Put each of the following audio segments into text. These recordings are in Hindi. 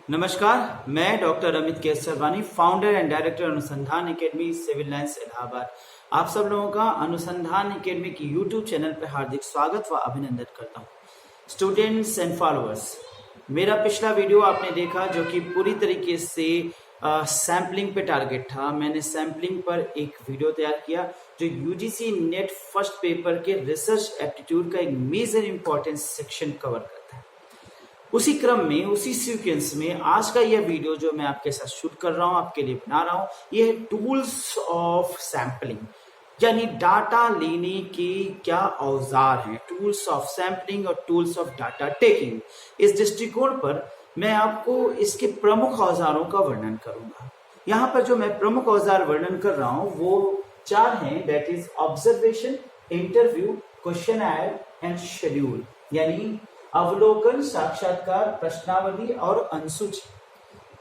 नमस्कार, मैं doctor Amit Kesarwani, founder and director अनुसंधान एकेडमी सिविल लाइंस इलाहाबाद। आप सब लोगों का अनुसंधान एकेडमी की यूट्यूब चैनल पर हार्दिक स्वागत व अभिनंदन करता हूँ। स्टूडेंट्स एंड फॉलोअर्स, मेरा पिछला वीडियो आपने देखा जो कि पूरी तरीके से सैम्पलिंग पे टारगेट था। मैंने सैम्पलिंग पर एक वीडियो तैयार किया जो यूजीसी नेट फर्स्ट पेपर के रिसर्च एप्टीट्यूड का एक मेजर इंपॉर्टेंस सेक्शन कवर करता है। उसी क्रम में, उसी सीक्वेंस में आज का यह वीडियो जो मैं आपके साथ शूट कर रहा हूं, आपके लिए बना रहा हूं, यह है टूल्स ऑफ सैम्पलिंग, यानी डाटा लेने के क्या औजार हैं। टूल्स ऑफ सैम्पलिंग और टूल्स ऑफ डाटा टेकिंग, इस दृष्टिकोण पर मैं आपको इसके प्रमुख औजारों का वर्णन करूंगा। यहाँ पर जो मैं प्रमुख औजार वर्णन कर रहा हूं वो चार हैं, that is observation, interview, questionnaire and schedule, यानी अवलोकन, साक्षात्कार, प्रश्नावली और अनुसूची।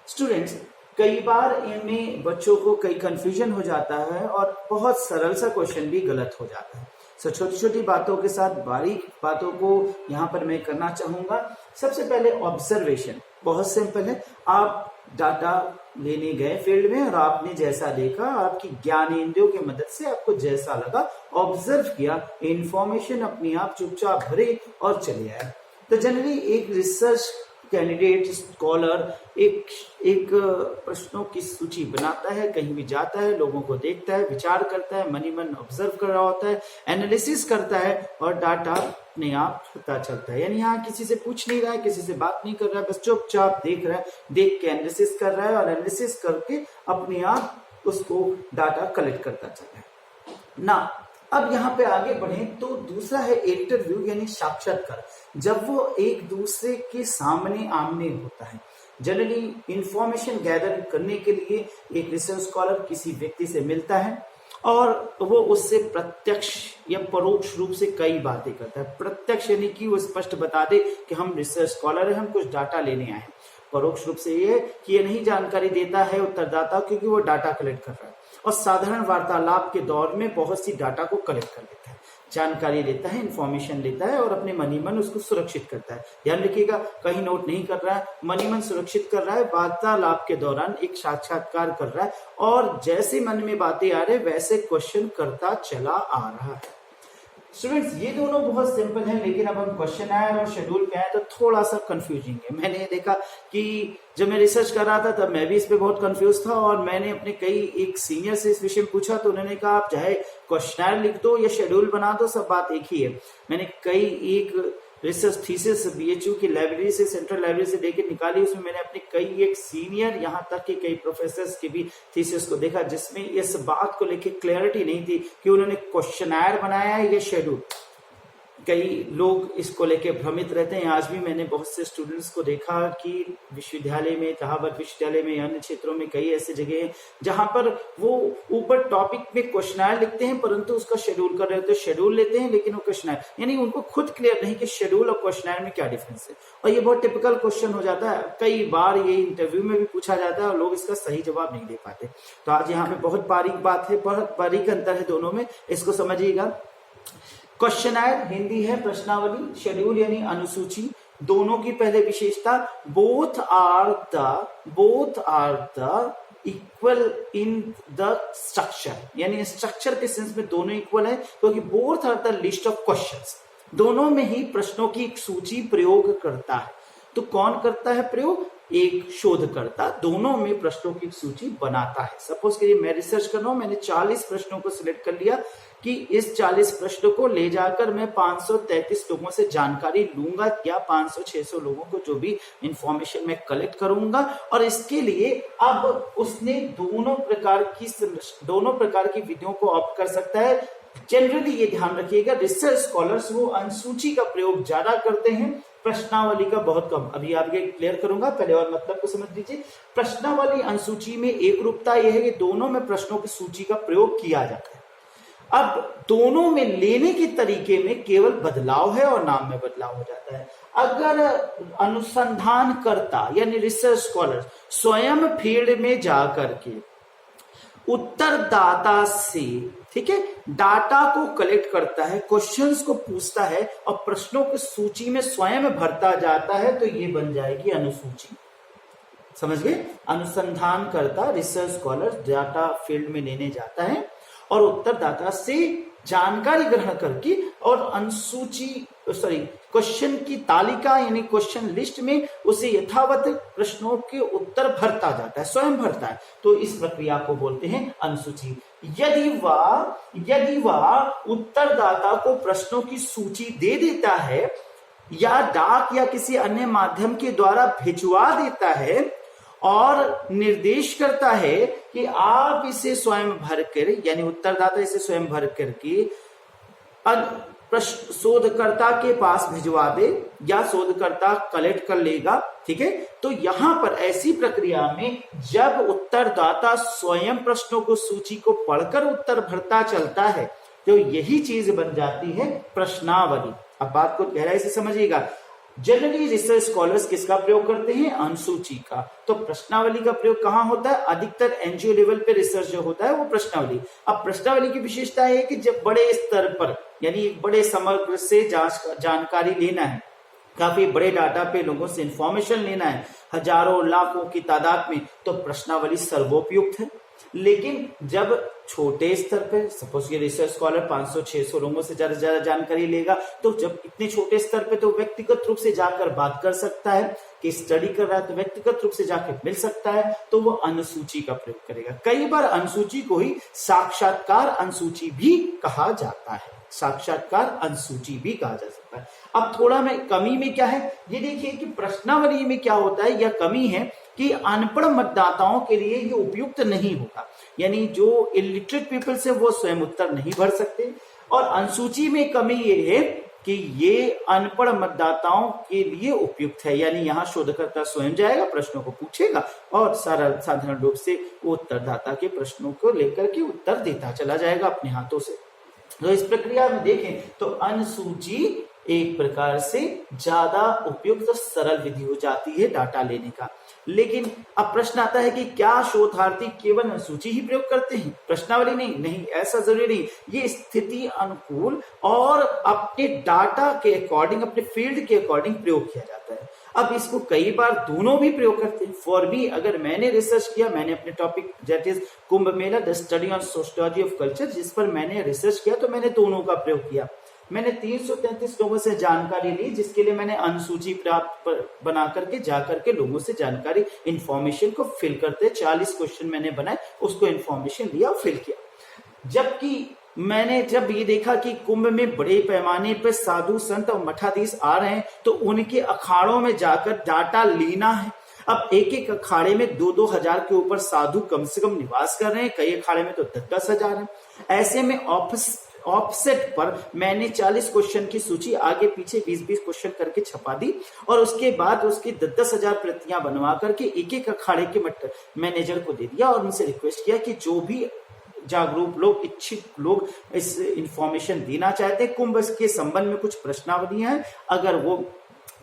स्टूडेंट्स, कई बार इनमें बच्चों को कई कंफ्यूजन हो जाता है और बहुत सरल सा क्वेश्चन भी गलत हो जाता है। सो छोटी छोटी बातों के साथ बारीक बातों को यहाँ पर मैं करना चाहूंगा। सबसे पहले ऑब्जर्वेशन बहुत सिंपल है। आप डाटा लेने गए फील्ड में और आपने जैसा देखा, आपकी ज्ञानेंद्रियों की मदद से आपको जैसा लगा, ऑब्जर्व किया, इंफॉर्मेशन अपने आप चुपचाप भरे और चले आए। तो जनरली एक रिसर्च कैंडिडेट, स्कॉलर एक प्रश्नों की सूची बनाता है, कहीं भी जाता है, लोगों को देखता है, विचार करता है, मनी मन ऑब्जर्व कर रहा होता है, एनालिसिस करता है और डाटा अपने आप पता चलता है। यानी यहाँ किसी से पूछ नहीं रहा है, किसी से बात नहीं कर रहा है, बस चुपचाप देख रहा है, देख के एनालिसिस कर रहा है और एनालिसिस करके अपने आप उसको डाटा कलेक्ट करता चल रहा है ना। अब यहाँ पे आगे बढ़े तो दूसरा है इंटरव्यू, यानी साक्षात्कार, जब वो एक दूसरे के सामने आमने होता है। जनरली इंफॉर्मेशन गैदर करने के लिए एक रिसर्च स्कॉलर किसी व्यक्ति से मिलता है और वो उससे प्रत्यक्ष या परोक्ष रूप से कई बातें करता है। प्रत्यक्ष यानी कि वो स्पष्ट बता दे कि हम रिसर्च स्कॉलर हैं, हम कुछ डाटा लेने आए हैं। परोक्ष रूप से ये कि ये नहीं जानकारी देता है उत्तरदाता, क्योंकि वो डाटा कलेक्ट कर रहा है और साधारण वार्तालाप के दौर में बहुत सी डाटा को कलेक्ट कर लेता है, जानकारी लेता है, इंफॉर्मेशन लेता है और अपने मनी मन उसको सुरक्षित करता है। ध्यान रखिएगा, कहीं नोट नहीं कर रहा है, मनी मन सुरक्षित कर रहा है, वार्तालाप के दौरान एक साक्षात्कार कर रहा है और जैसे मन में बातें आ रहे वैसे क्वेश्चन करता चला आ रहा है। स्टूडेंट्स, ये दोनों बहुत सिंपल हैं, लेकिन अब हम क्वेश्चनर और शेड्यूल पे आए तो थोड़ा सा कंफ्यूजिंग है। मैंने देखा कि जब मैं रिसर्च कर रहा था तब मैं भी इस पे बहुत कंफ्यूज था और मैंने अपने कई एक सीनियर से इस विषय में पूछा तो उन्होंने कहा आप चाहे क्वेश्चनर लिख दो या शेड्यूल बना दो, सब बात एक ही है। मैंने कई एक रिसर्च थीसिस बीएचयू की लाइब्रेरी से, सेंट्रल लाइब्रेरी से लेकर निकाली, उसमें मैंने अपने कई एक सीनियर यहाँ तक के कई प्रोफेसर्स के भी थीसिस को देखा जिसमें इस बात को लेकर क्लैरिटी नहीं थी कि उन्होंने क्वेश्चनर बनाया है या शेड्यूल। कई लोग इसको लेके भ्रमित रहते हैं। आज भी मैंने बहुत से स्टूडेंट्स को देखा कि विश्वविद्यालय में, इलाहाबाद विश्वविद्यालय में, अन्य क्षेत्रों में कई ऐसे जगह हैं जहां पर वो ऊपर टॉपिक में क्वेश्चनर लिखते हैं परंतु उसका शेड्यूल कर रहे होते हैं, शेड्यूल लेते हैं लेकिन वो क्वेश्चनर, यानी उनको खुद क्लियर नहीं कि शेड्यूल और क्वेश्चनर में क्या डिफरेंस है। और ये बहुत टिपिकल क्वेश्चन हो जाता है, कई बार ये इंटरव्यू में भी पूछा जाता है और लोग इसका सही जवाब नहीं दे पाते। तो आज यहाँ पे बहुत बारीक बात है, बहुत बारीक अंतर है दोनों में, इसको समझिएगा। क्वेश्चनर हिंदी है प्रश्नावली, शेड्यूल यानी अनुसूची। दोनों की पहले विशेषता, both are the equal in the structure, यानी स्ट्रक्चर के सेंस में दोनों इक्वल है क्योंकि both are the list of questions. दोनों में ही प्रश्नों की एक सूची प्रयोग करता है। तो कौन करता है प्रयोग? एक शोधकर्ता दोनों में प्रश्नों की सूची बनाता है। सपोज करिए मैं रिसर्च कर रहा हूं, मैंने 40 प्रश्नों को सिलेक्ट कर लिया कि इस 40 प्रश्नों को ले जाकर मैं 533 लोगों से जानकारी लूंगा या 500-600 लोगों को जो भी इंफॉर्मेशन मैं कलेक्ट करूंगा। और इसके लिए अब उसने दोनों प्रकार की विधियों को ऑप्ट कर सकता है। जनरली ये ध्यान रखिएगा, रिसर्च स्कॉलर्स वो अनुसूची का प्रयोग ज्यादा करते हैं, प्रश्नावली का बहुत कम। अभी आपके क्लियर करूंगा, पहले और मतलब को समझ लीजिए। प्रश्नावली अनुसूची में एक रूपता यह है कि दोनों में प्रश्नों की सूची का प्रयोग किया जाता है। अब दोनों में लेने के तरीके में केवल बदलाव है और नाम में बदलाव हो जाता है। अगर अनुसंधानकर्ता यानी रिसर्च स्कॉलर स्वयं फील्ड में जाकर के उत्तरदाता से, ठीक है, डाटा को कलेक्ट करता है, क्वेश्चंस को पूछता है और प्रश्नों की सूची में स्वयं भरता जाता है, तो ये बन जाएगी अनुसूची। समझ गए? अनुसंधानकर्ता रिसर्च स्कॉलर डाटा फील्ड में लेने जाता है और उत्तरदाता से जानकारी ग्रहण करके और अनुसूची क्वेश्चन की तालिका यानी क्वेश्चन लिस्ट में उसे यथावत प्रश्नों के उत्तर भरता जाता है, स्वयं भरता है। तो इस प्रक्रिया को बोलते हैं अनुसूची। यदि वह उत्तरदाता को प्रश्नों की सूची दे देता है या डाक या किसी अन्य माध्यम के द्वारा भिजवा देता है और निर्देश करता है कि आप इसे स्वयं भर कर, यानी उत्तरदाता इसे स्वयं भर करके शोधकर्ता के पास भिजवा दे या शोधकर्ता कलेक्ट कर लेगा, ठीक है। तो यहां पर ऐसी प्रक्रिया में जब उत्तरदाता स्वयं प्रश्नों को सूची को पढ़कर उत्तर भरता चलता है तो यही चीज बन जाती है प्रश्नावली। अब बात को गहराई से समझिएगा। जनरली रिसर्च स्कॉलर्स किसका प्रयोग करते हैं? अनुसूची का। तो प्रश्नावली का प्रयोग कहां होता है? अधिकतर एनजीओ लेवल पे रिसर्च जो होता है वो प्रश्नावली। अब प्रश्नावली की विशेषता है कि जब बड़े स्तर पर यानी एक बड़े समग्र से जानकारी लेना है, काफी बड़े डाटा पे लोगों से इंफॉर्मेशन लेना है, हजारों लाखों की तादाद में, तो प्रश्नावली सर्वोपयुक्त है। लेकिन जब छोटे स्तर पे सपोज ये रिसर्च स्कॉलर 500-600 लोगों से ज्यादा जानकारी लेगा, तो जब इतने छोटे स्तर पे तो व्यक्तिगत रूप से जाकर बात कर सकता है, कि स्टडी कर रहा है तो व्यक्तिगत रूप से जाकर मिल सकता है, तो वो अनुसूची का प्रयोग करेगा। कई बार अनुसूची को ही साक्षात्कार अनुसूची भी कहा जाता है, साक्षात्कार अनुसूची भी कहा जा सकता है। अब थोड़ा में कमी में क्या है ये देखिए कि प्रश्नावली में क्या होता है, यह कमी है कि अनपढ़ मतदाताओं के लिए ये उपयुक्त नहीं होगा, यानी जो इलिटरेट पीपल्स है वो स्वयं उत्तर नहीं भर सकते। और अनुसूची में कमी ये है कि ये अनपढ़ मतदाताओं के लिए उपयुक्त है, यानी यहाँ शोधकर्ता स्वयं जाएगा, प्रश्नों को पूछेगा और साधारण रूप से वो उत्तरदाता के प्रश्नों को लेकर के उत्तर देता चला जाएगा अपने हाथों से। तो इस प्रक्रिया में देखें तो अनुसूची एक प्रकार से ज्यादा उपयुक्त सरल विधि हो जाती है डाटा लेने का। लेकिन अब प्रश्न आता है कि क्या शोधार्थी केवल अनुसूची ही प्रयोग करते हैं, प्रश्नावली नहीं, ऐसा जरूरी नहीं। ये स्थिति अनुकूल और अपने डाटा के अकॉर्डिंग, अपने फील्ड के अकॉर्डिंग प्रयोग किया जाता है। अब इसको कई बार दोनों भी प्रयोग करते हैं। फॉर मी, अगर मैंने रिसर्च किया, मैंने अपने topic that is Kumbh Mela the study on sociology of culture, जिस पर मैंने रिसर्च किया, तो मैंने दोनों का प्रयोग किया। मैंने 333 लोगों से जानकारी ली, जिसके लिए मैंने अनुसूची प्राप्त बना करके जाकर के लोगों से जानकारी इंफॉर्मेशन को फिल करते 40 क्वेश्चन मैंने बनाए, उसको इंफॉर्मेशन लिया, फिल किया। जबकि मैंने जब ये देखा कि कुंभ में बड़े पैमाने पर साधु संत और मठाधीश आ रहे हैं, तो उनके अखाड़ों में जाकर डाटा लेना है। अब एक अखाड़े में 2-2 हजार के ऊपर साधु कम से कम निवास कर रहे हैं, कई अखाड़े में तो 10-10 हजार है। ऐसे में ऑफसेट पर मैंने 40 क्वेश्चन की सूची आगे पीछे 20-20 क्वेश्चन करके छपा दी और उसके बाद उसकी 10-10 हजार प्रतियां बनवा करके एक अखाड़े के मैनेजर को दे दिया और उनसे रिक्वेस्ट किया कि जो भी जागरूक लोग, इच्छुक लोग इस इंफॉर्मेशन देना चाहते हैं, कुंभ के संबंध में कुछ प्रश्नावलियां हैं, अगर वो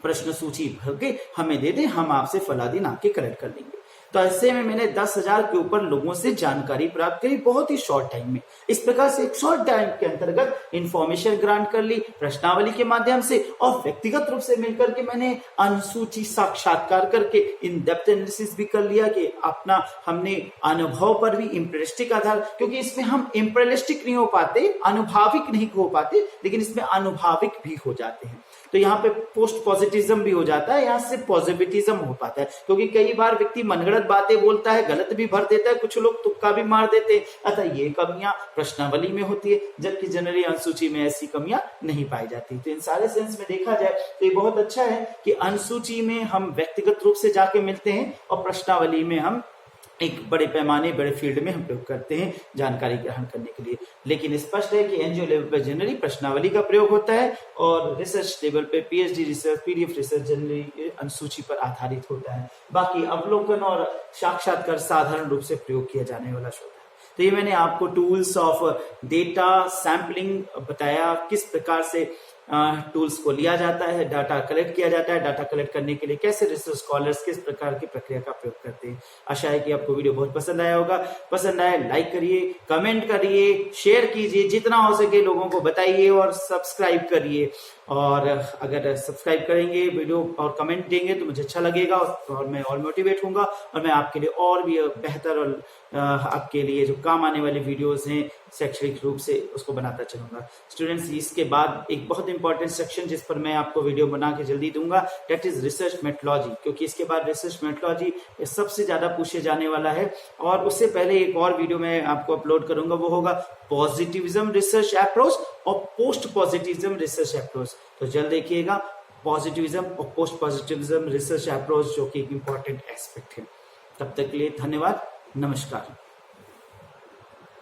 प्रश्न सूची भर के हमें दे दें, हम आपसे फलादीन आके करेक्ट कर लेंगे। तो ऐसे में मैंने 10,000 के ऊपर लोगों से जानकारी प्राप्त करी बहुत ही शॉर्ट टाइम में। इस प्रकार से एक शॉर्ट टाइम के अंतर्गत इंफॉर्मेशन ग्रांट कर ली प्रश्नावली के माध्यम से, और व्यक्तिगत रूप से मिलकर के मैंने अनुसूची साक्षात्कार करके इन डेप्थ एनालिसिस भी कर लिया कि अपना हमने अनुभव पर भी इंप्रेस्टिक आधार, क्योंकि इसमें हम इंप्रेलिस्टिक नहीं हो पाते, अनुभाविक नहीं हो पाते, लेकिन इसमें अनुभाविक भी हो जाते हैं। तो यहाँ पे पोस्ट पॉजिटिज्म भी हो जाता है, यहाँ से पॉजिटिविज्म हो पाता है, क्योंकि कई बार व्यक्ति मनगढ़ंत बातें बोलता है, गलत भी भर देता है, कुछ लोग तुक्का भी मार देते हैं। अतः ये कमियां प्रश्नावली में होती है, जबकि जनरली अनुसूची में ऐसी कमियां नहीं पाई जाती। तो इन सारे सेंस में देखा जाए तो ये बहुत अच्छा है कि अनुसूची में हम व्यक्तिगत रूप से जाके मिलते हैं और प्रश्नावली में हम एक बड़े पैमाने, बड़े फील्ड में हम प्रयोग करते हैं जानकारी ग्रहण करने के लिए। लेकिन स्पष्ट है कि एनजीओ लेवल पर जनरली प्रश्नावली का प्रयोग होता है और रिसर्च लेवल पे PhD research, PDF research generally अनुसूची पर आधारित होता है। बाकी अवलोकन और साक्षात्कार साधारण रूप से प्रयोग किया जाने वाला शोध है। तो ये मैंने आपको टूल्स ऑफ डेटा सैंपलिंग बताया, किस प्रकार से टूल्स को लिया जाता है, डाटा कलेक्ट किया जाता है, डाटा कलेक्ट करने के लिए कैसे रिसर्च स्कॉलर्स किस प्रकार की प्रक्रिया का प्रयोग करते हैं। आशा है कि आपको वीडियो बहुत पसंद आया होगा। पसंद आए लाइक करिए, कमेंट करिए, शेयर कीजिए, जितना हो सके लोगों को बताइए और सब्सक्राइब करिए। और अगर सब्सक्राइब करेंगे वीडियो और कमेंट देंगे तो मुझे अच्छा लगेगा और मैं और मोटिवेट होऊंगा और मैं आपके लिए और भी बेहतर और आपके लिए जो काम आने वाली वीडियोस हैं शैक्षणिक रूप से उसको बनाता चलूंगा। स्टूडेंट्स, इसके बाद एक बहुत इंपॉर्टेंट सेक्शन जिस पर मैं आपको वीडियो बना के जल्दी दूंगा, दैट इज रिसर्च मेथोडोलॉजी, क्योंकि इसके बाद रिसर्च मेथोडोलॉजी सबसे ज्यादा पूछे जाने वाला है। और उससे पहले एक और वीडियो मैं आपको अपलोड करूंगा, वो होगा पॉजिटिविज्म रिसर्च अप्रोच और पोस्ट पॉजिटिविज्म रिसर्च अप्रोच। तो जल्द देखिएगा पॉजिटिविज्म और पोस्ट पॉजिटिविज्म रिसर्च अप्रोच, जो कि एक इंपॉर्टेंट एस्पेक्ट है। तब तक के लिए धन्यवाद, नमस्कार।